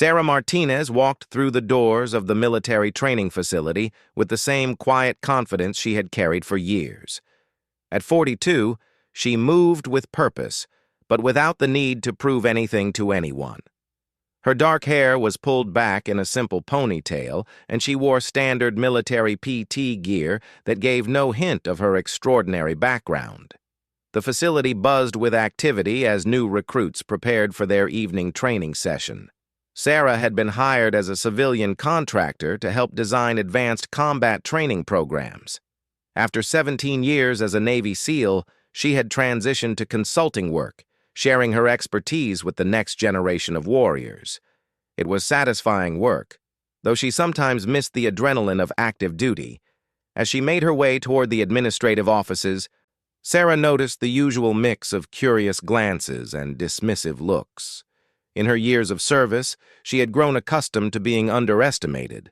Sarah Martinez walked through the doors of the military training facility with the same quiet confidence she had carried for years. At 42, she moved with purpose, but without the need to prove anything to anyone. Her dark hair was pulled back in a simple ponytail, and she wore standard military PT gear that gave no hint of her extraordinary background. The facility buzzed with activity as new recruits prepared for their evening training session. Sarah had been hired as a civilian contractor to help design advanced combat training programs. After 17 years as a Navy SEAL, she had transitioned to consulting work, sharing her expertise with the next generation of warriors. It was satisfying work, though she sometimes missed the adrenaline of active duty. As she made her way toward the administrative offices, Sarah noticed the usual mix of curious glances and dismissive looks. In her years of service, she had grown accustomed to being underestimated.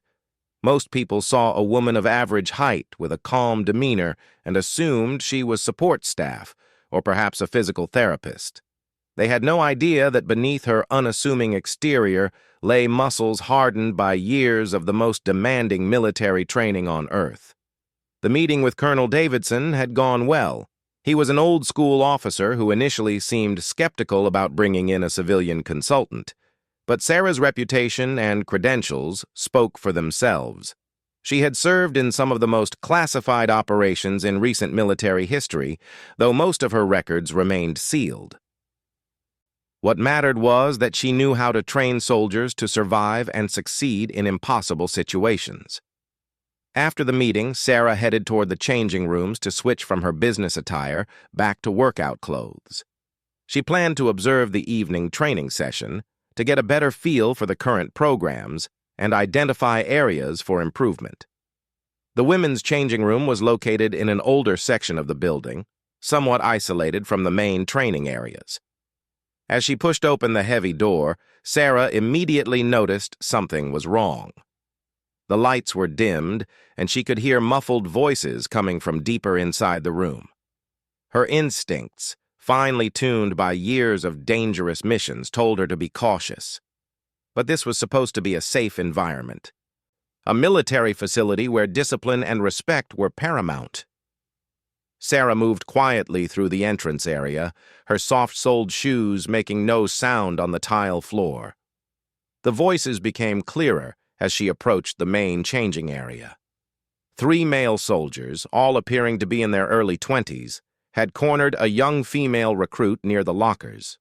Most people saw a woman of average height with a calm demeanor and assumed she was support staff, or perhaps a physical therapist. They had no idea that beneath her unassuming exterior lay muscles hardened by years of the most demanding military training on Earth. The meeting with Colonel Davidson had gone well. He was an old-school officer who initially seemed skeptical about bringing in a civilian consultant. But Sarah's reputation and credentials spoke for themselves. She had served in some of the most classified operations in recent military history, though most of her records remained sealed. What mattered was that she knew how to train soldiers to survive and succeed in impossible situations. After the meeting, Sarah headed toward the changing rooms to switch from her business attire back to workout clothes. She planned to observe the evening training session to get a better feel for the current programs and identify areas for improvement. The women's changing room was located in an older section of the building, somewhat isolated from the main training areas. As she pushed open the heavy door, Sarah immediately noticed something was wrong. The lights were dimmed, and she could hear muffled voices coming from deeper inside the room. Her instincts, finely tuned by years of dangerous missions, told her to be cautious. But this was supposed to be a safe environment, a military facility where discipline and respect were paramount. Sarah moved quietly through the entrance area, her soft-soled shoes making no sound on the tile floor. The voices became clearer as she approached the main changing area. 3 male soldiers, all appearing to be in their early 20s, had cornered a young female recruit near the lockers.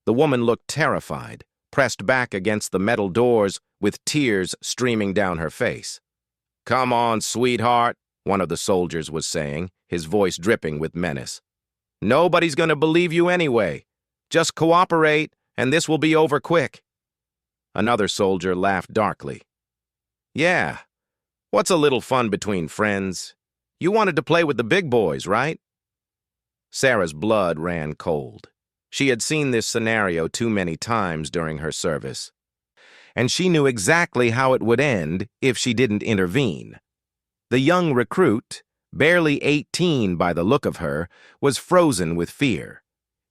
The woman looked terrified, pressed back against the metal doors with tears streaming down her face. "Come on, sweetheart," one of the soldiers was saying, his voice dripping with menace. "Nobody's going to believe you anyway. Just cooperate, and this will be over quick." Another soldier laughed darkly. "Yeah, what's a little fun between friends? You wanted to play with the big boys, right?" Sarah's blood ran cold. She had seen this scenario too many times during her service, and she knew exactly how it would end if she didn't intervene. The young recruit, barely 18 by the look of her, was frozen with fear.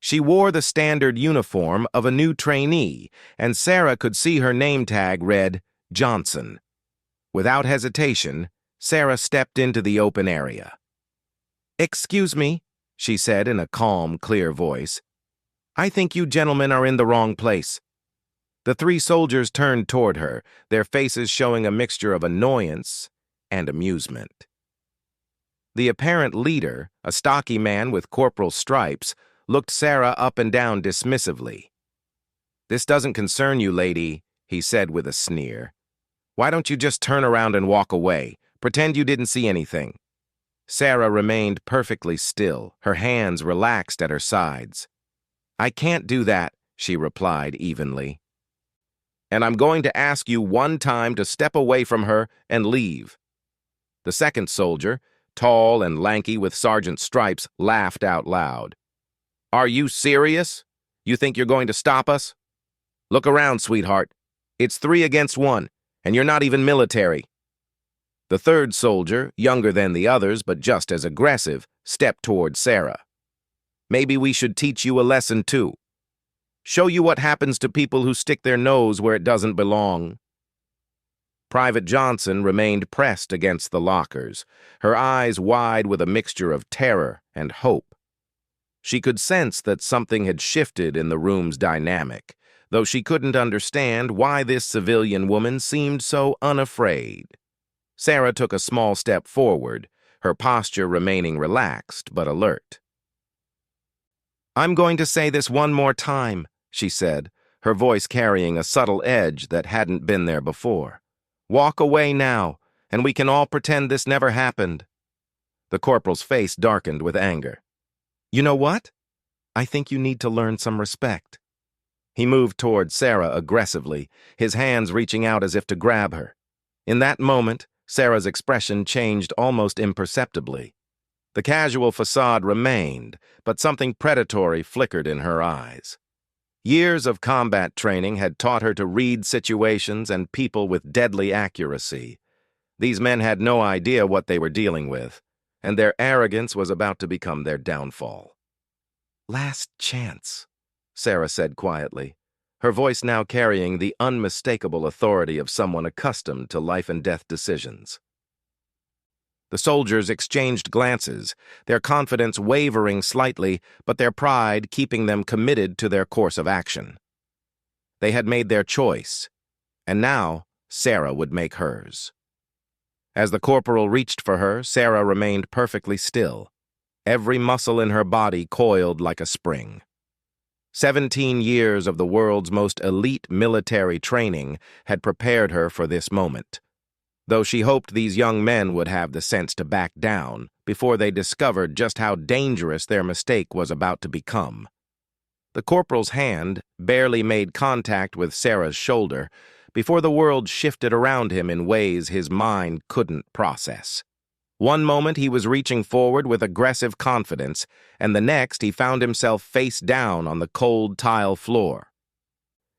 She wore the standard uniform of a new trainee, and Sarah could see her name tag read Johnson. Without hesitation, Sarah stepped into the open area. "Excuse me," she said in a calm, clear voice. "I think you gentlemen are in the wrong place." The 3 soldiers turned toward her, their faces showing a mixture of annoyance and amusement. The apparent leader, a stocky man with corporal stripes, looked Sarah up and down dismissively. "This doesn't concern you, lady," he said with a sneer. "Why don't you just turn around and walk away? Pretend you didn't see anything." Sarah remained perfectly still, her hands relaxed at her sides. "I can't do that," she replied evenly. "And I'm going to ask you one time to step away from her and leave." The second soldier, tall and lanky with sergeant stripes, laughed out loud. "Are you serious? You think you're going to stop us? Look around, sweetheart. It's 3 against 1, and you're not even military." The third soldier, younger than the others but just as aggressive, stepped toward Sarah. "Maybe we should teach you a lesson too." Show you what happens to people who stick their nose where it doesn't belong." Private Johnson remained pressed against the lockers, her eyes wide with a mixture of terror and hope. She could sense that something had shifted in the room's dynamic, though she couldn't understand why this civilian woman seemed so unafraid. Sarah took a small step forward, her posture remaining relaxed but alert. "I'm going to say this one more time," she said, her voice carrying a subtle edge that hadn't been there before. "Walk away now, and we can all pretend this never happened." The corporal's face darkened with anger. "You know what? I think you need to learn some respect." He moved toward Sarah aggressively, his hands reaching out as if to grab her. In that moment, Sarah's expression changed almost imperceptibly. The casual facade remained, but something predatory flickered in her eyes. Years of combat training had taught her to read situations and people with deadly accuracy. These men had no idea what they were dealing with, and their arrogance was about to become their downfall. "Last chance," Sarah said quietly, her voice now carrying the unmistakable authority of someone accustomed to life-and-death decisions. The soldiers exchanged glances, their confidence wavering slightly, but their pride keeping them committed to their course of action. They had made their choice, and now Sarah would make hers. As the corporal reached for her, Sarah remained perfectly still, every muscle in her body coiled like a spring. 17 years of the world's most elite military training had prepared her for this moment, though she hoped these young men would have the sense to back down before they discovered just how dangerous their mistake was about to become. The corporal's hand barely made contact with Sarah's shoulder before the world shifted around him in ways his mind couldn't process. One moment he was reaching forward with aggressive confidence, and the next he found himself face down on the cold tile floor.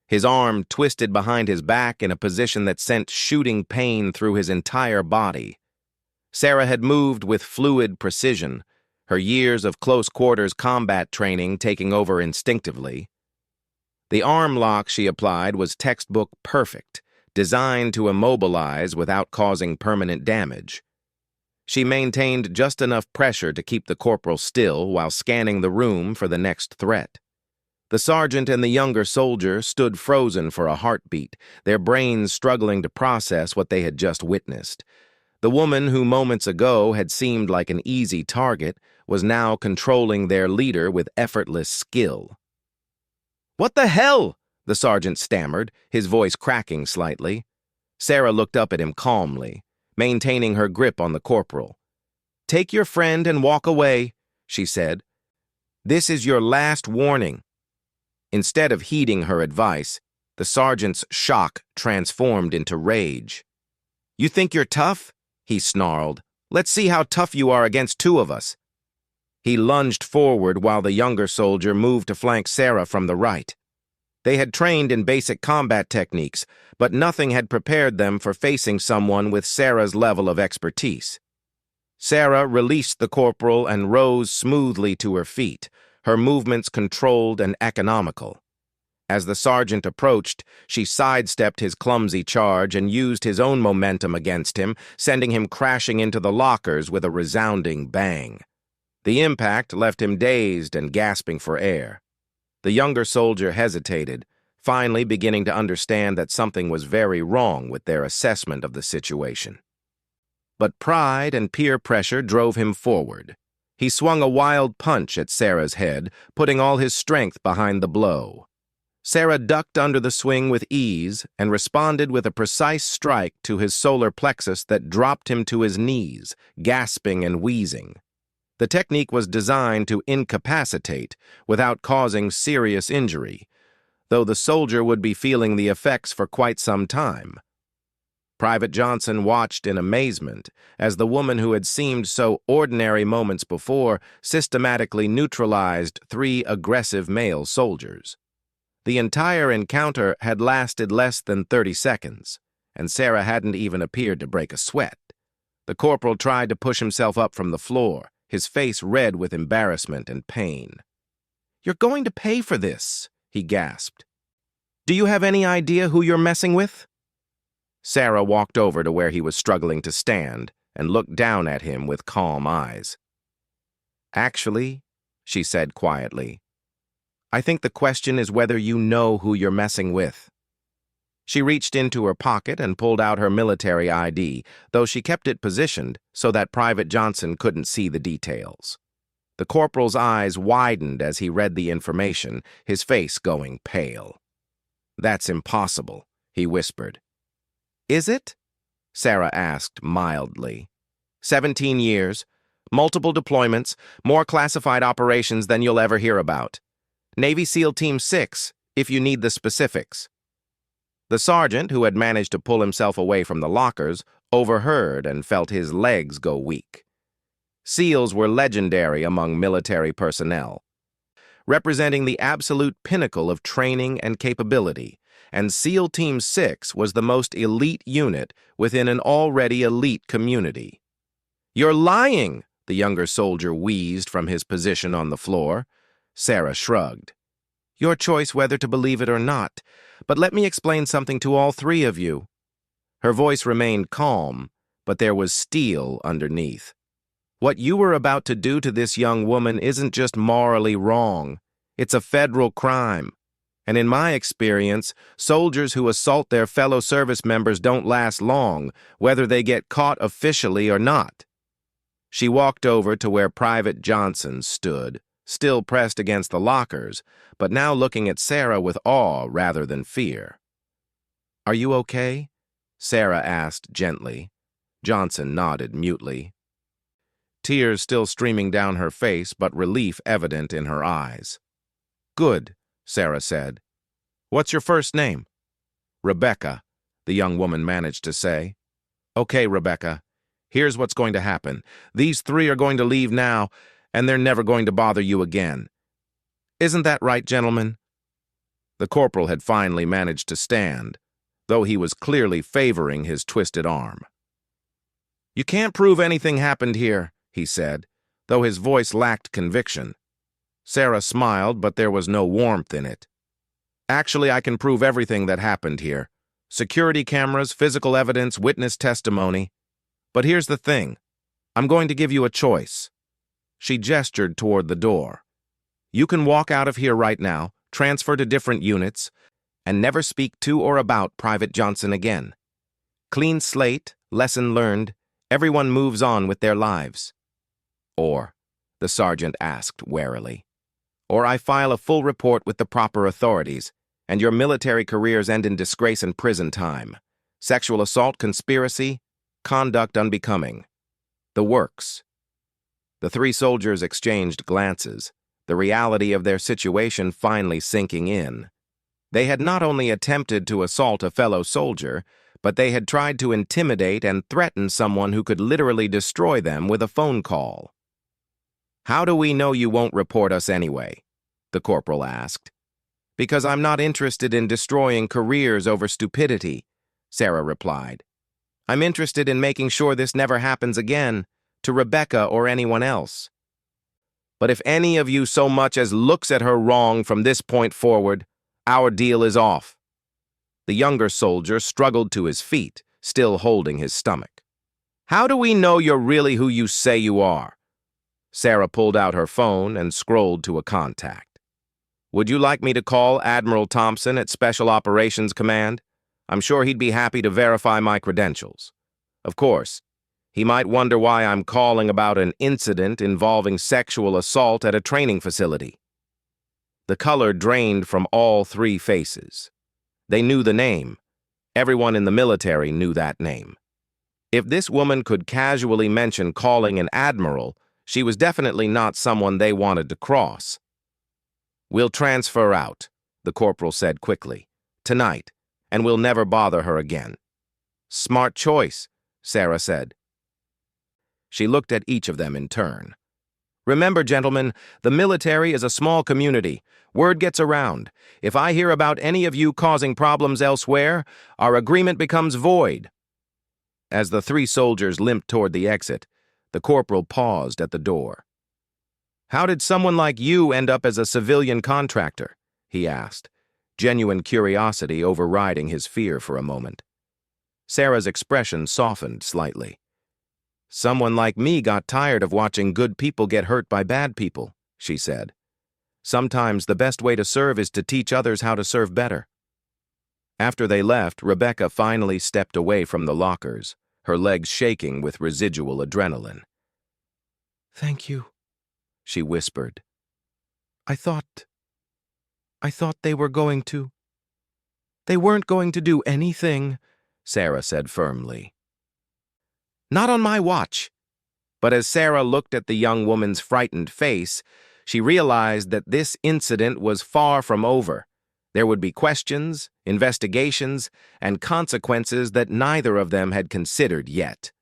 His arm twisted behind his back in a position that sent shooting pain through his entire body. Sarah had moved with fluid precision, her years of close-quarters combat training taking over instinctively. The arm lock she applied was textbook perfect, designed to immobilize without causing permanent damage. She maintained just enough pressure to keep the corporal still while scanning the room for the next threat. The sergeant and the younger soldier stood frozen for a heartbeat, their brains struggling to process what they had just witnessed. The woman who moments ago had seemed like an easy target was now controlling their leader with effortless skill. "What the hell?" the sergeant stammered, his voice cracking slightly. Sarah looked up at him calmly, maintaining her grip on the corporal. "Take your friend and walk away," she said. "This is your last warning." Instead of heeding her advice, the sergeant's shock transformed into rage. "You think you're tough?" he snarled. "Let's see how tough you are against two of us." He lunged forward while the younger soldier moved to flank Sarah from the right. They had trained in basic combat techniques, but nothing had prepared them for facing someone with Sarah's level of expertise. Sarah released the corporal and rose smoothly to her feet, her movements controlled and economical. As the sergeant approached, she sidestepped his clumsy charge and used his own momentum against him, sending him crashing into the lockers with a resounding bang. The impact left him dazed and gasping for air. The younger soldier hesitated, finally beginning to understand that something was very wrong with their assessment of the situation. But pride and peer pressure drove him forward. He swung a wild punch at Sarah's head, putting all his strength behind the blow. Sarah ducked under the swing with ease and responded with a precise strike to his solar plexus that dropped him to his knees, gasping and wheezing. The technique was designed to incapacitate without causing serious injury, though the soldier would be feeling the effects for quite some time. Private Johnson watched in amazement as the woman who had seemed so ordinary moments before systematically neutralized 3 aggressive male soldiers. The entire encounter had lasted less than 30 seconds, and Sarah hadn't even appeared to break a sweat. The corporal tried to push himself up from the floor, his face red with embarrassment and pain. "You're going to pay for this," he gasped. "Do you have any idea who you're messing with?" Sarah walked over to where he was struggling to stand and looked down at him with calm eyes. "Actually," she said quietly, "I think the question is whether you know who you're messing with." She reached into her pocket and pulled out her military ID, though she kept it positioned so that Private Johnson couldn't see the details. The corporal's eyes widened as he read the information, his face going pale. "That's impossible," he whispered. "Is it?" Sarah asked mildly. 17 years, multiple deployments, more classified operations than you'll ever hear about. Navy SEAL Team 6, if you need the specifics. The sergeant, who had managed to pull himself away from the lockers, overheard and felt his legs go weak. SEALs were legendary among military personnel, representing the absolute pinnacle of training and capability, and SEAL Team 6 was the most elite unit within an already elite community. "You're lying," the younger soldier wheezed from his position on the floor. Sarah shrugged. "Your choice whether to believe it or not, but let me explain something to all three of you." Her voice remained calm, but there was steel underneath. "What you were about to do to this young woman isn't just morally wrong. It's a federal crime. And in my experience, soldiers who assault their fellow service members don't last long, whether they get caught officially or not." She walked over to where Private Johnson stood, still pressed against the lockers, but now looking at Sarah with awe rather than fear. "Are you okay?" Sarah asked gently. Johnson nodded mutely. Tears still streaming down her face, but relief evident in her eyes. "Good," Sarah said. "What's your first name?" "Rebecca," the young woman managed to say. "Okay, Rebecca. Here's what's going to happen. These three are going to leave now, and they're never going to bother you again. Isn't that right, gentlemen?" The corporal had finally managed to stand, though he was clearly favoring his twisted arm. "You can't prove anything happened here," he said, though his voice lacked conviction. Sarah smiled, but there was no warmth in it. "Actually, I can prove everything that happened here. Security cameras, physical evidence, witness testimony. But here's the thing. I'm going to give you a choice." She gestured toward the door. "You can walk out of here right now, transfer to different units, and never speak to or about Private Johnson again. Clean slate, lesson learned, everyone moves on with their lives." "Or," the sergeant asked warily, "or I file a full report with the proper authorities, and your military careers end in disgrace and prison time. Sexual assault conspiracy, conduct unbecoming. The works." The three soldiers exchanged glances, the reality of their situation finally sinking in. They had not only attempted to assault a fellow soldier, but they had tried to intimidate and threaten someone who could literally destroy them with a phone call. "How do we know you won't report us anyway?" the corporal asked. "Because I'm not interested in destroying careers over stupidity," Sarah replied. "I'm interested in making sure this never happens again, to Rebecca or anyone else. But if any of you so much as looks at her wrong from this point forward, our deal is off." The younger soldier struggled to his feet, still holding his stomach. "How do we know you're really who you say you are?" Sarah pulled out her phone and scrolled to a contact. "Would you like me to call Admiral Thompson at Special Operations Command? I'm sure he'd be happy to verify my credentials. Of course, he might wonder why I'm calling about an incident involving sexual assault at a training facility." The color drained from all three faces. They knew the name. Everyone in the military knew that name. If this woman could casually mention calling an admiral, she was definitely not someone they wanted to cross. "We'll transfer out," the corporal said quickly, "tonight, and we'll never bother her again." "Smart choice," Sarah said. She looked at each of them in turn. "Remember, gentlemen, the military is a small community. Word gets around. If I hear about any of you causing problems elsewhere, our agreement becomes void." As the three soldiers limped toward the exit, the corporal paused at the door. "How did someone like you end up as a civilian contractor? he asked, genuine curiosity overriding his fear for a moment. Sarah's expression softened slightly. Someone like me got tired of watching good people get hurt by bad people, she said. Sometimes the best way to serve is to teach others how to serve better. After they left, Rebecca finally stepped away from the lockers, her legs shaking with residual adrenaline. "Thank you," she whispered. I thought they were going to. They weren't going to do anything, Sarah said firmly. Not on my watch. But as Sarah looked at the young woman's frightened face, she realized that this incident was far from over. There would be questions, investigations, and consequences that neither of them had considered yet.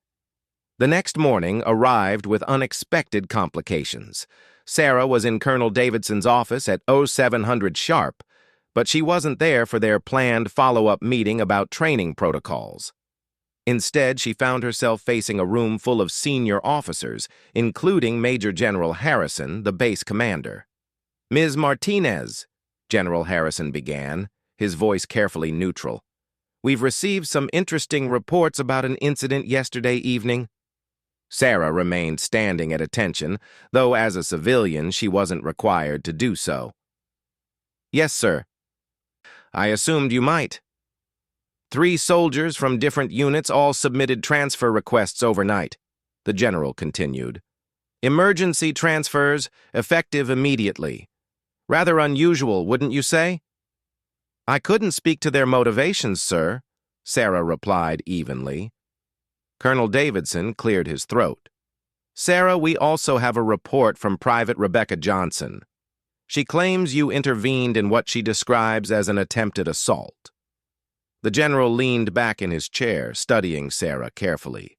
The next morning arrived with unexpected complications. Sarah was in Colonel Davidson's office at 0700 sharp, but she wasn't there for their planned follow-up meeting about training protocols. Instead, she found herself facing a room full of senior officers, including Major General Harrison, the base commander. "Ms. Martinez," General Harrison began, his voice carefully neutral, "we've received some interesting reports about an incident yesterday evening." Sarah remained standing at attention, though as a civilian she wasn't required to do so. "Yes, sir. I assumed you might. 3 soldiers from different units all submitted transfer requests overnight," the general continued. "Emergency transfers, effective immediately. Rather unusual, wouldn't you say?" "I couldn't speak to their motivations, sir," Sarah replied evenly. Colonel Davidson cleared his throat. "Sarah, we also have a report from Private Rebecca Johnson. She claims you intervened in what she describes as an attempted assault." The general leaned back in his chair, studying Sarah carefully.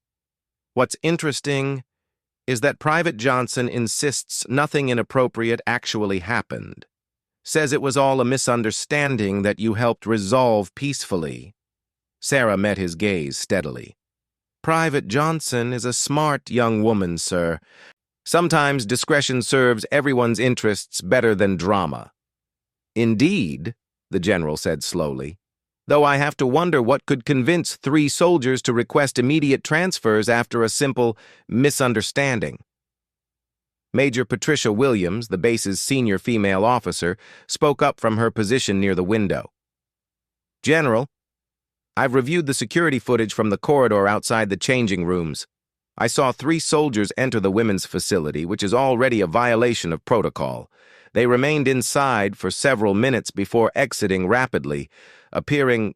"What's interesting is that Private Johnson insists nothing inappropriate actually happened. Says it was all a misunderstanding that you helped resolve peacefully." Sarah met his gaze steadily. "Private Johnson is a smart young woman, sir. Sometimes discretion serves everyone's interests better than drama." "Indeed," the general said slowly, "though I have to wonder what could convince 3 soldiers to request immediate transfers after a simple misunderstanding." Major Patricia Williams, the base's senior female officer, spoke up from her position near the window. "General, I've reviewed the security footage from the corridor outside the changing rooms. I saw 3 soldiers enter the women's facility, which is already a violation of protocol. They remained inside for several minutes before exiting rapidly, appearing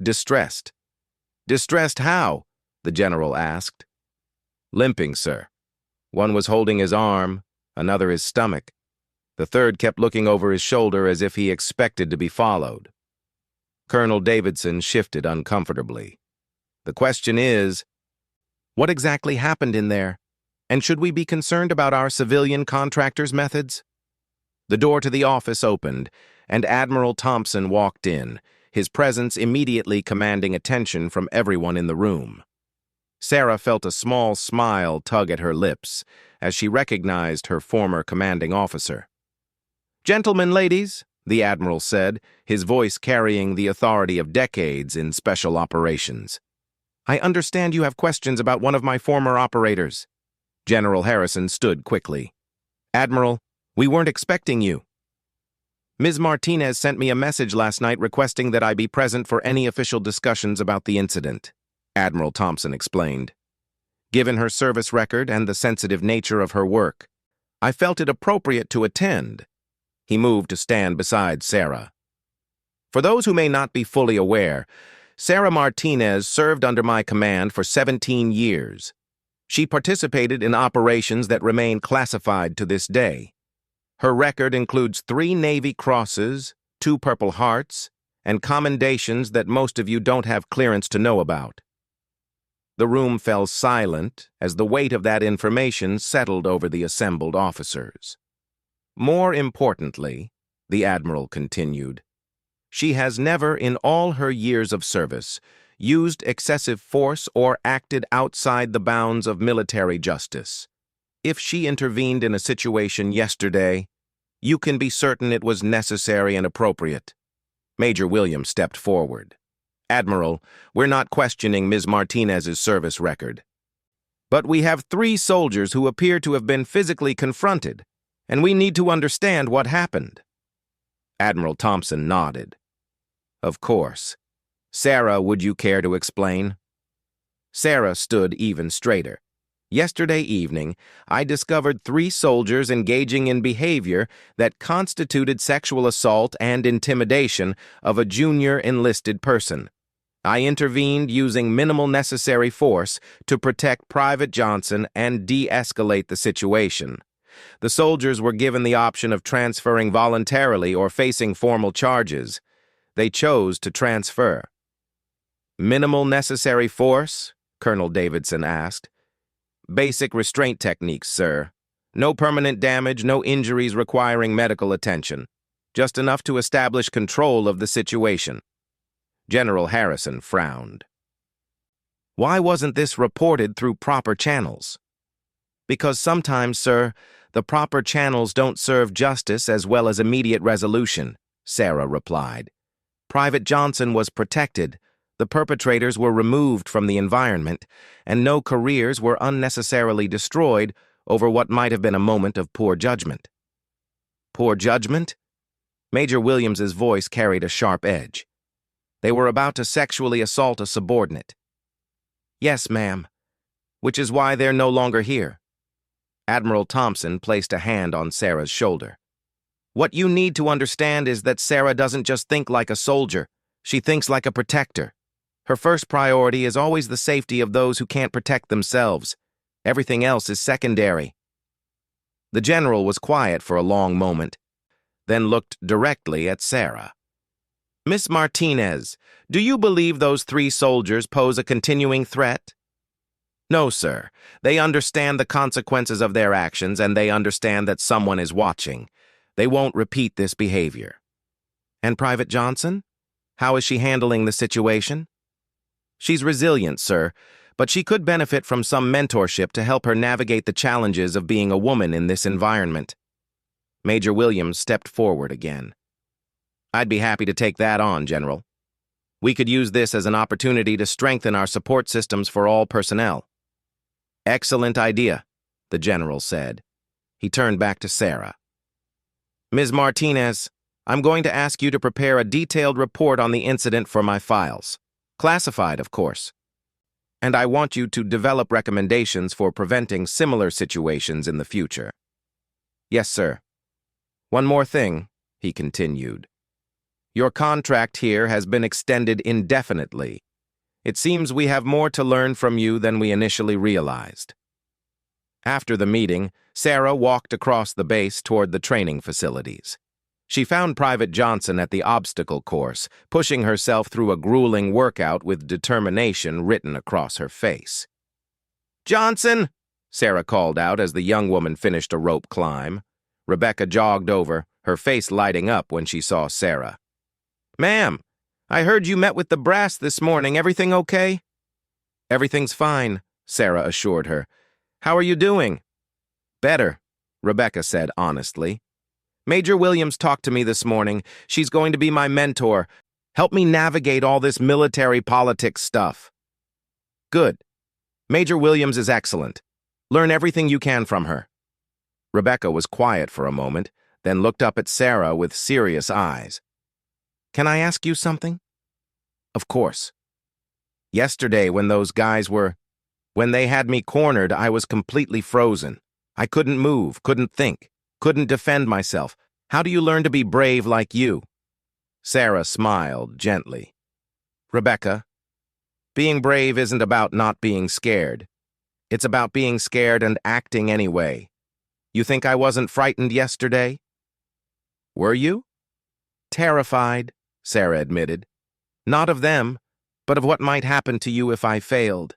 distressed." "Distressed how?" the general asked. "Limping, sir. One was holding his arm, another his stomach. The third kept looking over his shoulder as if he expected to be followed." Colonel Davidson shifted uncomfortably. "The question is, what exactly happened in there? And should we be concerned about our civilian contractors' methods?" The door to the office opened, and Admiral Thompson walked in, his presence immediately commanding attention from everyone in the room. Sarah felt a small smile tug at her lips as she recognized her former commanding officer. "Gentlemen, ladies," the Admiral said, his voice carrying the authority of decades in special operations. "I understand you have questions about one of my former operators." General Harrison stood quickly. "Admiral, we weren't expecting you. Ms. Martinez sent me a message last night requesting that I be present for any official discussions about the incident," Admiral Thompson explained. "Given her service record and the sensitive nature of her work, I felt it appropriate to attend." He moved to stand beside Sarah. "For those who may not be fully aware, Sarah Martinez served under my command for 17 years. She participated in operations that remain classified to this day. Her record includes 3 Navy Crosses, 2 Purple Hearts, and commendations that most of you don't have clearance to know about." The room fell silent as the weight of that information settled over the assembled officers. "More importantly," the Admiral continued, "she has never in all her years of service used excessive force or acted outside the bounds of military justice. If she intervened in a situation yesterday, You can be certain it was necessary and appropriate. Major Williams stepped forward. Admiral, we're not questioning Ms. Martinez's service record. But we have 3 soldiers who appear to have been physically confronted, and we need to understand what happened. Admiral Thompson nodded. Of course. Sarah, would you care to explain? Sarah stood even straighter. Yesterday evening, I discovered 3 soldiers engaging in behavior that constituted sexual assault and intimidation of a junior enlisted person. I intervened using minimal necessary force to protect Private Johnson and de-escalate the situation. The soldiers were given the option of transferring voluntarily or facing formal charges. They chose to transfer. Minimal necessary force? Colonel Davidson asked. Basic restraint techniques, sir. No permanent damage, no injuries requiring medical attention. Just enough to establish control of the situation. General Harrison frowned. Why wasn't this reported through proper channels? Because sometimes, sir, the proper channels don't serve justice as well as immediate resolution, Sarah replied. Private Johnson was protected, the perpetrators were removed from the environment, and no careers were unnecessarily destroyed over what might have been a moment of poor judgment. Poor judgment? Major Williams's voice carried a sharp edge. They were about to sexually assault a subordinate. Yes, ma'am. Which is why they're no longer here. Admiral Thompson placed a hand on Sarah's shoulder. What you need to understand is that Sarah doesn't just think like a soldier. She thinks like a protector. Her first priority is always the safety of those who can't protect themselves. Everything else is secondary. The general was quiet for a long moment, then looked directly at Sarah. Miss Martinez, do you believe those 3 soldiers pose a continuing threat? No, sir. They understand the consequences of their actions, and they understand that someone is watching. They won't repeat this behavior. And Private Johnson? How is she handling the situation? She's resilient, sir, but she could benefit from some mentorship to help her navigate the challenges of being a woman in this environment. Major Williams stepped forward again. I'd be happy to take that on, General. We could use this as an opportunity to strengthen our support systems for all personnel. Excellent idea, the General said. He turned back to Sarah. Ms. Martinez, I'm going to ask you to prepare a detailed report on the incident for my files. Classified, of course. And I want you to develop recommendations for preventing similar situations in the future. Yes, sir. One more thing, he continued. Your contract here has been extended indefinitely. It seems we have more to learn from you than we initially realized. After the meeting, Sarah walked across the base toward the training facilities. She found Private Johnson at the obstacle course, pushing herself through a grueling workout with determination written across her face. Johnson! Sarah called out as the young woman finished a rope climb. Rebecca jogged over, her face lighting up when she saw Sarah. Ma'am, I heard you met with the brass this morning. Everything okay? Everything's fine, Sarah assured her. How are you doing? Better, Rebecca said honestly. Major Williams talked to me this morning. She's going to be my mentor. Help me navigate all this military politics stuff. Good. Major Williams is excellent. Learn everything you can from her. Rebecca was quiet for a moment, then looked up at Sarah with serious eyes. Can I ask you something? Of course. Yesterday, when they had me cornered, I was completely frozen. I couldn't move, couldn't think, couldn't defend myself. How do you learn to be brave like you? Sarah smiled gently. Rebecca, being brave isn't about not being scared. It's about being scared and acting anyway. You think I wasn't frightened yesterday? Were you? Terrified, Sarah admitted. Not of them, but of what might happen to you if I failed.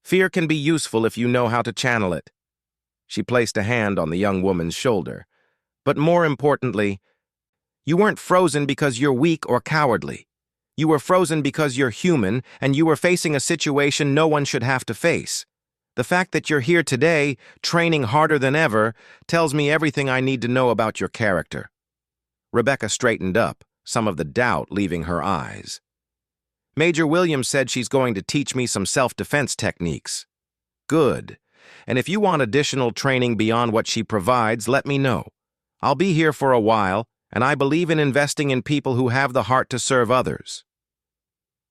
Fear can be useful if you know how to channel it. She placed a hand on the young woman's shoulder. But more importantly, you weren't frozen because you're weak or cowardly. You were frozen because you're human and you were facing a situation no one should have to face. The fact that you're here today, training harder than ever, tells me everything I need to know about your character." Rebecca straightened up, some of the doubt leaving her eyes. "Major Williams said she's going to teach me some self-defense techniques." "Good. And if you want additional training beyond what she provides, let me know. I'll be here for a while, and I believe in investing in people who have the heart to serve others."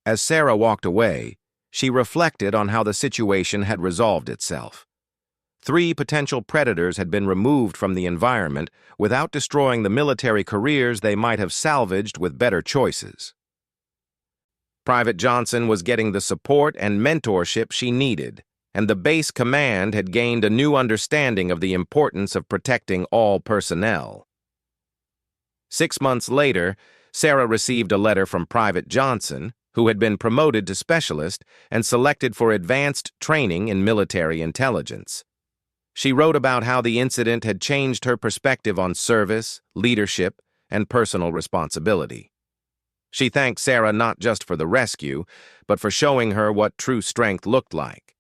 As Sarah walked away, she reflected on how the situation had resolved itself. 3 potential predators had been removed from the environment without destroying the military careers they might have salvaged with better choices. Private Johnson was getting the support and mentorship she needed, and the base command had gained a new understanding of the importance of protecting all personnel. 6 months later, Sarah received a letter from Private Johnson, who had been promoted to specialist and selected for advanced training in military intelligence. She wrote about how the incident had changed her perspective on service, leadership, and personal responsibility. She thanked Sarah not just for the rescue, but for showing her what true strength looked like.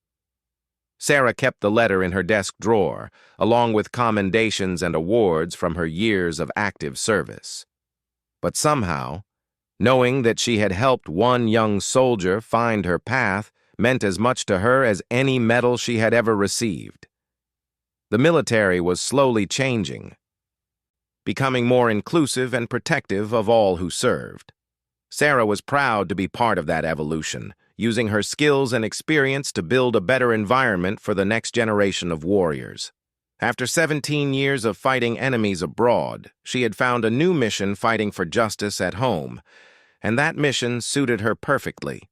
Sarah kept the letter in her desk drawer, along with commendations and awards from her years of active service. But somehow, knowing that she had helped one young soldier find her path meant as much to her as any medal she had ever received. The military was slowly changing, becoming more inclusive and protective of all who served. Sarah was proud to be part of that evolution, using her skills and experience to build a better environment for the next generation of warriors. After 17 years of fighting enemies abroad, she had found a new mission fighting for justice at home, and that mission suited her perfectly.